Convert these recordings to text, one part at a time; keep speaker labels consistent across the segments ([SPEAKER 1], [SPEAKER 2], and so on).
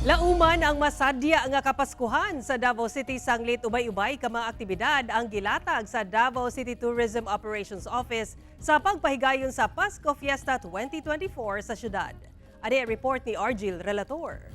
[SPEAKER 1] Lauman ang masadya nga kapaskuhan sa Davao City sanglit ubay-ubay ka mga aktibidad ang gilatag sa Davao City Tourism Operations Office sa pagpahigayon sa Pasko Fiesta 2024 sa syudad. Ani report ni Argil Relator.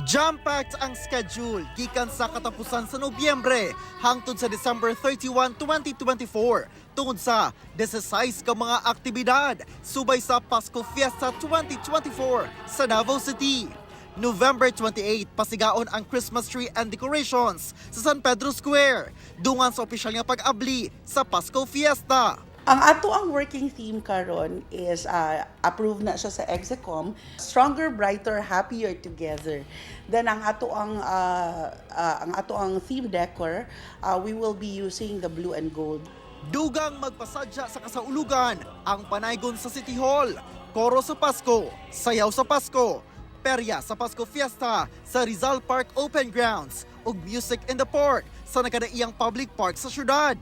[SPEAKER 2] Jam-packed ang schedule gikan sa katapusan sa Nobyembre hangtod sa December 31, 2024 tungod sa 16 ka mga aktibidad subay sa Pasko Fiesta 2024 sa Davao City. November 28, pasigaon ang Christmas tree and decorations sa San Pedro Square, dungan sa opisyal nga pag-abli sa Pasko Fiesta.
[SPEAKER 3] Ang ato ang working theme karon is approved na siya sa Execom, Stronger, Brighter, Happier Together. Then ang ato ang theme decor, we will be using the blue and gold.
[SPEAKER 2] Dugang magpasadya sa kasaulugan ang panaygon sa City Hall, koro sa Pasko, sayaw sa Pasko, perya sa Pasko Fiesta sa Rizal Park Open Grounds ug music in the park sa nakadaiyang public park sa syudad.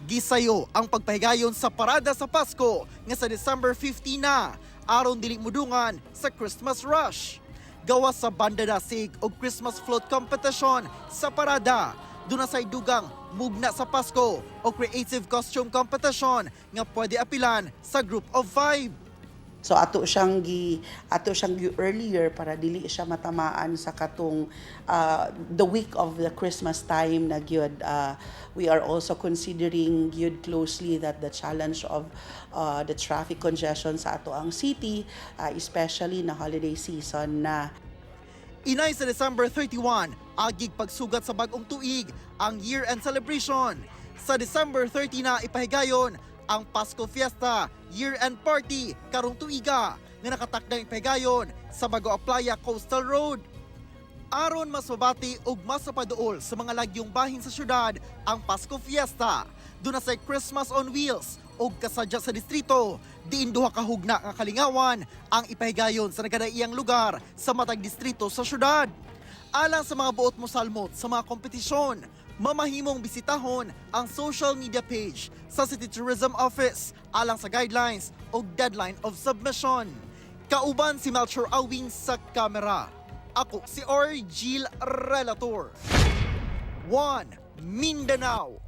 [SPEAKER 2] Gisayo ang pagpahigayon sa parada sa Pasko nga sa December 15 na, aron dili mudungan sa Christmas rush. Gawas sa banda dasig o Christmas float competition sa parada, doon na say dugang mugna sa Pasko o creative costume competition nga pwede apilan sa group of 5.
[SPEAKER 3] So ato siyang gi earlier para dili siya matamaan sa katong the week of the Christmas time na gyud. We are also considering gyud closely that the challenge of the traffic congestion sa ato ang city, especially na holiday season na.
[SPEAKER 2] Inay sa December 31, agig pagsugat sa bagong tuig ang year-end celebration. Sa December 30 na ipahigayon ang Pasko Fiesta year-end party karong tuiga nga nakatakdang ipahigayon sa Bagoa Playa Coastal Road. Aron mas mabati ug mas mapaduol sa mga lagyong bahin sa syudad ang Pasko Fiesta, doon na sa Christmas on Wheels ug kasadya sa distrito, diin duha ka hugna nga kalingawan ang ipahigayon sa nagkadaiyang lugar sa matag distrito sa syudad. Alang sa mga buot mo salmot sa mga kompetisyon, mamahimong bisitahon ang social media page sa City Tourism Office alang sa guidelines o deadline of submission. Kauban si Melchor Awing sa kamera. Ako si Argil Relator. 1 Mindanao.